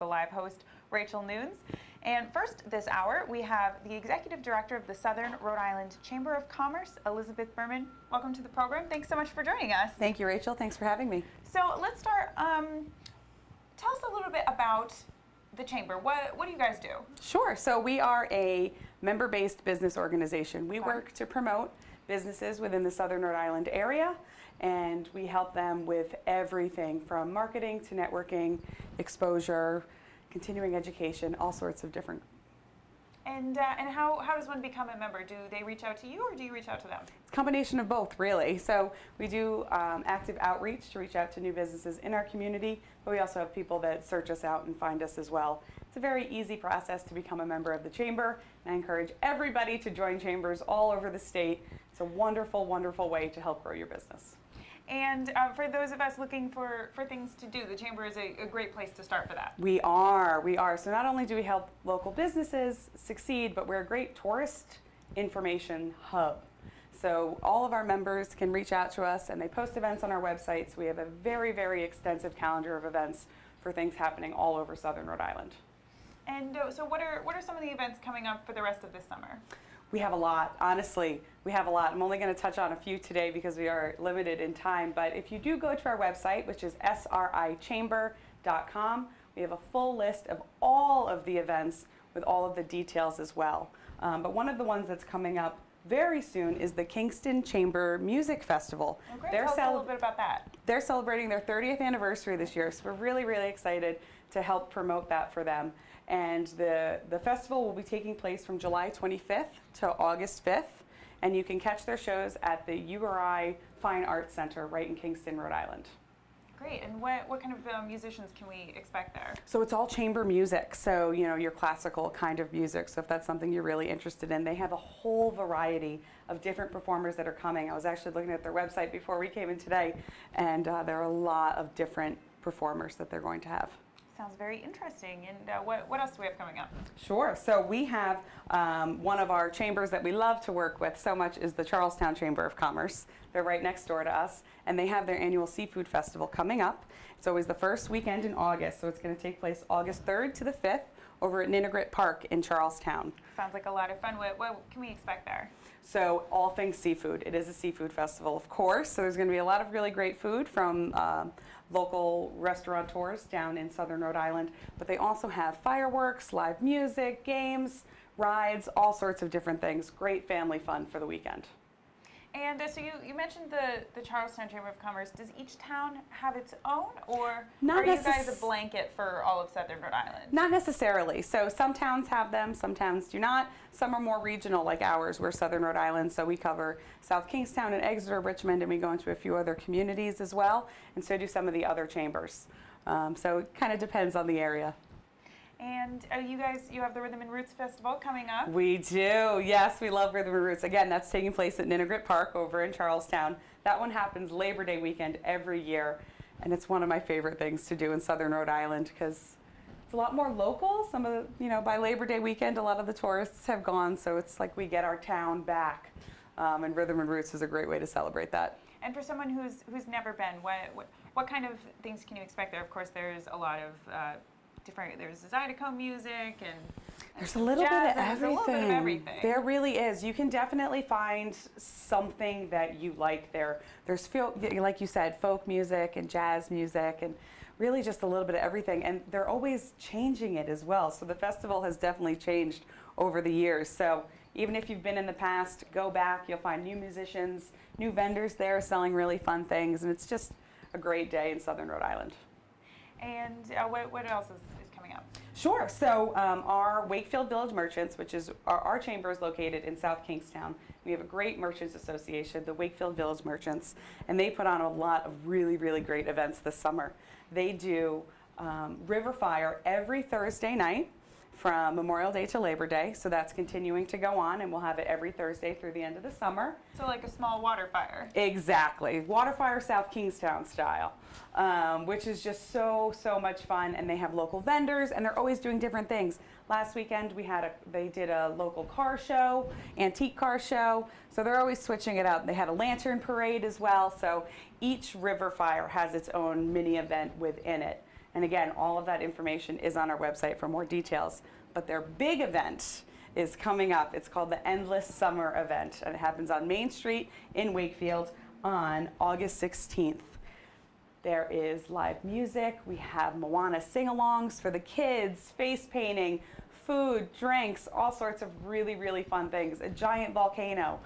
Live host, Rachel Nunes. And first this hour, we have the Executive Director of the Southern Rhode Island Chamber of Commerce, Elizabeth Berman. Welcome to the program. Thanks so much for joining us. Thank you, Rachel. Thanks for having me. So let's start. Tell us a little bit about the Chamber. What do you guys do? Sure. So we are a member-based business organization. We work to promote businesses within the Southern Rhode Island area, and we help them with everything from marketing to networking, exposure, continuing education, all sorts of different. And how does one become a member? Do they reach out to you or do you reach out to them? It's a combination of both, really. So we do active outreach to reach out to new businesses in our community, but we also have people that search us out and find us as well. It's a very easy process to become a member of the Chamber, and I encourage everybody to join chambers all over the state. It's a wonderful, wonderful way to help grow your business. And for those of us looking for things to do, the Chamber is a great place to start for that. We are. So not only do we help local businesses succeed, but we're a great tourist information hub. So all of our members can reach out to us, and they post events on our websites. We have a very, very extensive calendar of events for things happening all over Southern Rhode Island. And so what are some of the events coming up for the rest of this summer? We have a lot, honestly. We have a lot. I'm only going to touch on a few today because we are limited in time. But if you do go to our website, which is srichamber.com, we have a full list of all of the events with all of the details as well. But one of the ones that's coming up very soon is the Kingston Chamber Music Festival. Oh, great. Tell us a little bit about that. They're celebrating their 30th anniversary this year, so we're really, really excited to help promote that for them. And the festival will be taking place from July 25th to August 5th, and you can catch their shows at the URI Fine Arts Center right in Kingston, Rhode Island. Great. And what kind of musicians can we expect there? So it's all chamber music, so your classical kind of music. So if that's something you're really interested in, they have a whole variety of different performers that are coming. I was actually looking at their website before we came in today, and there are a lot of different performers that they're going to have. Sounds very interesting. And what else do we have coming up? Sure. So we have one of our chambers that we love to work with so much is the Charlestown Chamber of Commerce. They're right next door to us, and they have their annual seafood festival coming up. It's always the first weekend in August, so it's going to take place August 3rd to the 5th over at Ninigret Park in Charlestown. Sounds like a lot of fun. What can we expect there? So all things seafood. It is a seafood festival, of course, so there's going to be a lot of really great food from local restaurateurs down in Southern Rhode Island, but they also have fireworks, live music, games, rides, all sorts of different things. Great family fun for the weekend. And so you mentioned the Charlestown Chamber of Commerce. Does each town have its own, or are you guys a blanket for all of Southern Rhode Island? Not necessarily. So some towns have them, some towns do not. Some are more regional like ours. We're Southern Rhode Island, so we cover South Kingstown and Exeter, Richmond, and we go into a few other communities as well, and so do some of the other chambers. So it kind of depends on the area. And you have the Rhythm and Roots Festival coming up. We do. Yes, we love Rhythm and Roots. Again, that's taking place at Ninigret Park over in Charlestown. That one happens Labor Day weekend every year, and it's one of my favorite things to do in Southern Rhode Island because it's a lot more local. Some of the, by Labor Day weekend, a lot of the tourists have gone, so it's like we get our town back. And Rhythm and Roots is a great way to celebrate that. And for someone who's never been, what kind of things can you expect there? Of course, there's a lot of there's Zydeco music and there's a little bit of everything. There's a little bit of everything. There really is. You can definitely find something that you like there. There's, like you said, folk music and jazz music and really just a little bit of everything. And they're always changing it as well. So the festival has definitely changed over the years. So even if you've been in the past, go back. You'll find new musicians, new vendors there selling really fun things. And it's just a great day in Southern Rhode Island. And what else is coming up? Sure. So our Wakefield Village Merchants, which is our chamber, is located in South Kingstown. We have a great merchants association, the Wakefield Village Merchants, and they put on a lot of really, really great events this summer. They do River Fire every Thursday night from Memorial Day to Labor Day, so that's continuing to go on, and we'll have it every Thursday through the end of the summer. So like a small water fire. Exactly. Water fire South Kingstown style, which is just so much fun, and they have local vendors, and they're always doing different things. Last weekend they did a local car show, antique car show, so they're always switching it up. They had a lantern parade as well, so each river fire has its own mini event within it. And again, all of that information is on our website for more details. But their big event is coming up. It's called the Endless Summer Event, and it happens on Main Street in Wakefield on August 16th. There is live music. We have Moana sing-alongs for the kids, face painting, food, drinks, all sorts of really, really fun things. A giant volcano,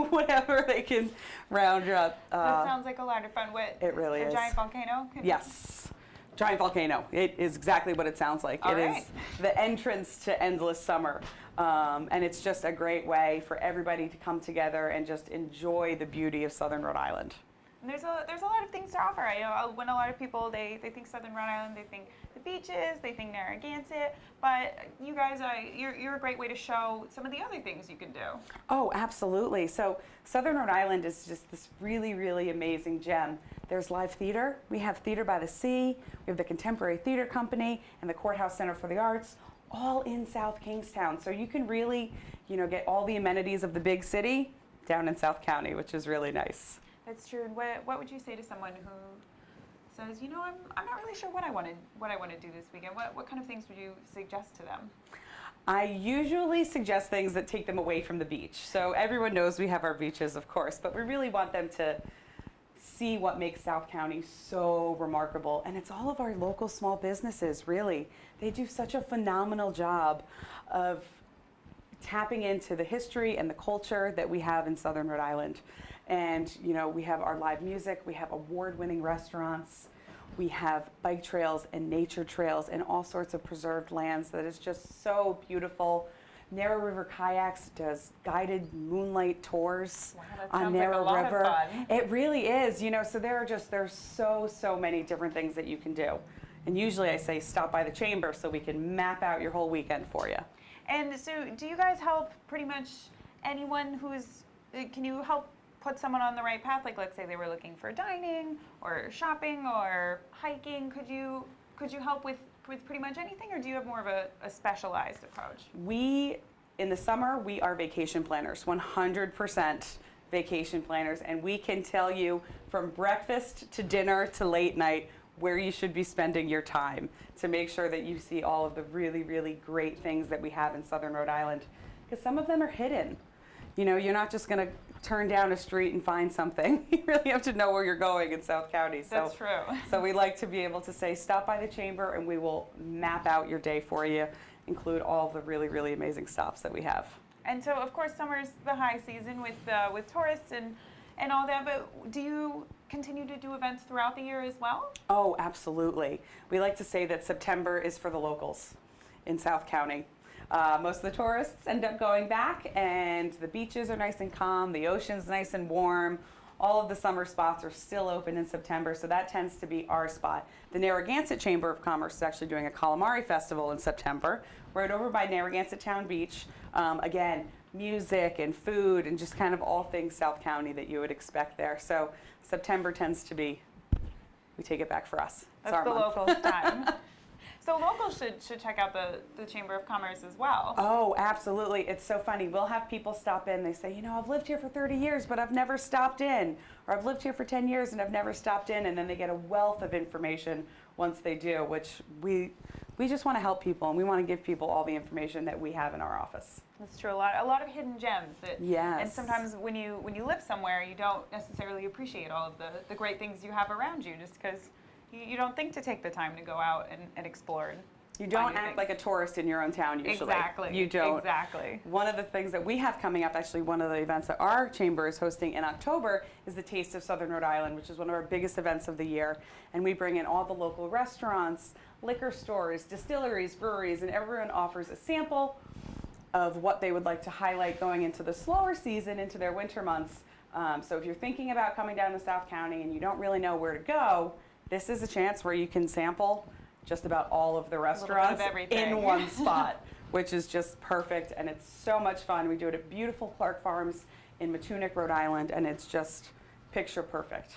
whatever they can round up. That sounds like a lot of fun. It really is. A giant volcano? Yes. Giant volcano. It is exactly what it sounds like. It is the entrance to Endless Summer. And it's just a great way for everybody to come together and just enjoy the beauty of Southern Rhode Island. And there's a lot of things to offer. I know when a lot of people, they think Southern Rhode Island, they think the beaches, they think Narragansett, but you guys, you're a great way to show some of the other things you can do. Oh, absolutely. So Southern Rhode Island is just this really, really amazing gem. There's live theater. We have Theater by the Sea. We have the Contemporary Theater Company and the Courthouse Center for the Arts, all in South Kingstown. So you can really, get all the amenities of the big city down in South County, which is really nice. That's true. And what would you say to someone who says, I'm not really sure what I want to do this weekend? What kind of things would you suggest to them? I usually suggest things that take them away from the beach. So everyone knows we have our beaches, of course, but we really want them to see what makes South County so remarkable. And it's all of our local small businesses, really. They do such a phenomenal job of tapping into the history and the culture that we have in Southern Rhode Island. And, we have our live music, we have award-winning restaurants, we have bike trails and nature trails and all sorts of preserved lands that is just so beautiful. Narrow River Kayaks does guided moonlight tours on Narrow River. Of fun. It really is, so there's so many different things that you can do. And usually I say stop by the chamber so we can map out your whole weekend for you. And so do you guys help pretty much anyone can you help put someone on the right path? Like, let's say they were looking for dining or shopping or hiking. Could you help with pretty much anything, or do you have more of a specialized approach? In the summer, we are vacation planners, 100% vacation planners, and we can tell you from breakfast to dinner to late night where you should be spending your time to make sure that you see all of the really, really great things that we have in Southern Rhode Island, because some of them are hidden. You're not just going to turn down a street and find something. You really have to know where you're going in South County. That's true. So we like to be able to say, stop by the chamber and we will map out your day for you, include all of the really, really amazing stops that we have. And so, of course, summer's the high season with tourists and all that, but do you continue to do events throughout the year as well? Oh, absolutely. We like to say that September is for the locals in South County. Most of the tourists end up going back, and the beaches are nice and calm, the ocean's nice and warm. All of the summer spots are still open in September, so that tends to be our spot. The Narragansett Chamber of Commerce is actually doing a calamari festival in September, right over by Narragansett Town Beach. Again, music and food and just kind of all things South County that you would expect there. So September tends to be, we take it back for us. It's That's our the month. locals' time. So locals should check out the Chamber of Commerce as well. Oh, absolutely. It's so funny. We'll have people stop in. They say, I've lived here for 30 years, but I've never stopped in. Or I've lived here for 10 years and I've never stopped in. And then they get a wealth of information once they do, which we just want to help people, and we want to give people all the information that we have in our office. That's true. A lot of hidden gems. Yes. And sometimes when you live somewhere, you don't necessarily appreciate all of the great things you have around you, just because you don't think to take the time to go out and explore. You don't act like a tourist in your own town usually. Exactly. You don't. Exactly. One of the things that we have coming up, actually one of the events that our chamber is hosting in October, is the Taste of Southern Rhode Island, which is one of our biggest events of the year. And we bring in all the local restaurants, liquor stores, distilleries, breweries, and everyone offers a sample of what they would like to highlight going into the slower season, into their winter months. So if you're thinking about coming down to South County and you don't really know where to go, this is a chance where you can sample just about all of the restaurants in one spot, which is just perfect, and it's so much fun. We do it at beautiful Clark Farms in Matunic, Rhode Island, and it's just picture perfect.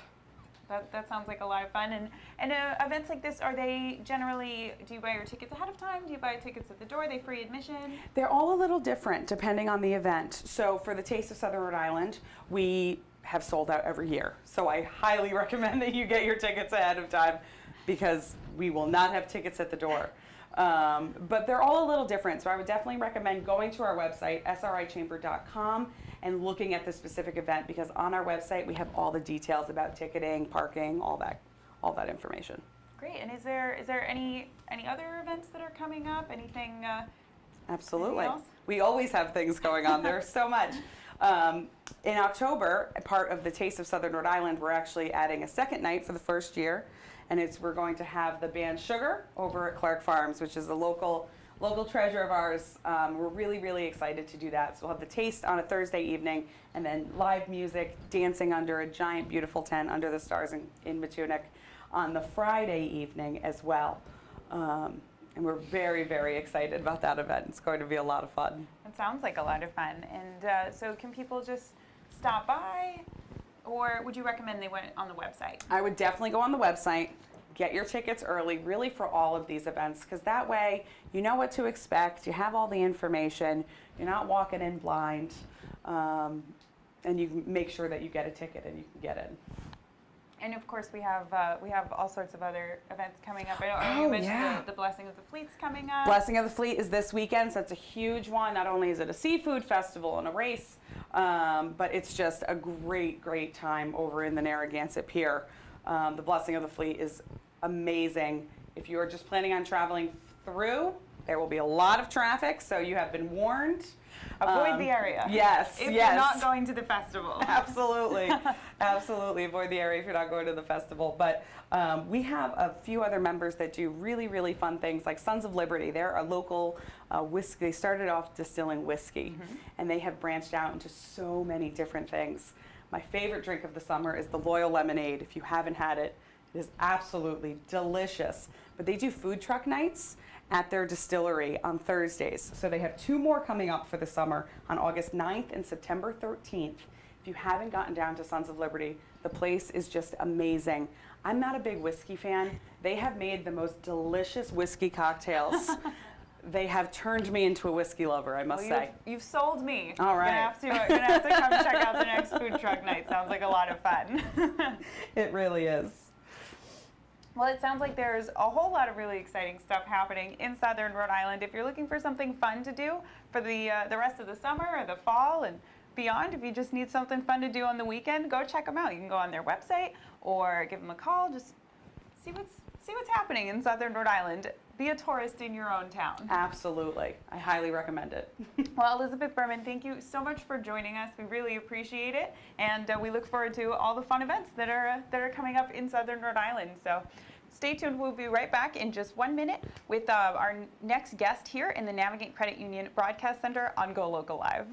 That sounds like a lot of fun. And events like this, are they generally, do you buy your tickets ahead of time? Do you buy tickets at the door? Are they free admission? They're all a little different depending on the event. So for the Taste of Southern Rhode Island, we have sold out every year. So I highly recommend that you get your tickets ahead of time. because we will not have tickets at the door. But they're all a little different, so I would definitely recommend going to our website, srichamber.com, and looking at the specific event, because on our website we have all the details about ticketing, parking, all that information. Great. And is there any other events that are coming up? Anything? Absolutely. Anything else? We always have things going on. There's so much. In October, part of the Taste of Southern Rhode Island, we're actually adding a second night for the first year, and we're going to have the band Sugar over at Clark Farms, which is a local treasure of ours. We're really, really excited to do that. So we'll have the taste on a Thursday evening, and then live music, dancing under a giant, beautiful tent under the stars in Matunic on the Friday evening as well. And we're very, very excited about that event. It's going to be a lot of fun. It sounds like a lot of fun. And so can people just stop by, or would you recommend they went on the website? I would definitely go on the website, get your tickets early, really for all of these events, because that way you know what to expect, you have all the information, you're not walking in blind, and you can make sure that you get a ticket and you can get in. And of course, we have all sorts of other events coming up. I know you mentioned the Blessing of the Fleet's coming up. Blessing of the Fleet is this weekend, so it's a huge one. Not only is it a seafood festival and a race, but it's just a great, great time over in the Narragansett Pier. The Blessing of the Fleet is amazing. If you are just planning on traveling through, there will be a lot of traffic, so you have been warned. Avoid the area. Yes, if yes. you're not going to the festival. Absolutely. Absolutely. Avoid the area if you're not going to the festival. But we have a few other members that do really, really fun things, like Sons of Liberty. They're a local whiskey. They started off distilling whiskey, and they have branched out into so many different things. My favorite drink of the summer is the Loyal Lemonade. If you haven't had it, it is absolutely delicious. But they do food truck nights at their distillery on Thursdays. So they have 2 more coming up for the summer on August 9th and September 13th. If you haven't gotten down to Sons of Liberty, the place is just amazing. I'm not a big whiskey fan. They have made the most delicious whiskey cocktails. They have turned me into a whiskey lover, I must say. You've sold me. All right. Gonna have to come check out the next food truck night. Sounds like a lot of fun. It really is. Well, it sounds like there's a whole lot of really exciting stuff happening in Southern Rhode Island. If you're looking for something fun to do for the rest of the summer or the fall and beyond, if you just need something fun to do on the weekend, go check them out. You can go on their website or give them a call. Just see what's happening in Southern Rhode Island. Be a tourist in your own town. Absolutely. I highly recommend it. Well, Elizabeth Berman, thank you so much for joining us. We really appreciate it, and we look forward to all the fun events that are coming up in Southern Rhode Island. So stay tuned. We'll be right back in just 1 minute with our next guest here in the Navigate Credit Union Broadcast Center on GoLocal Live.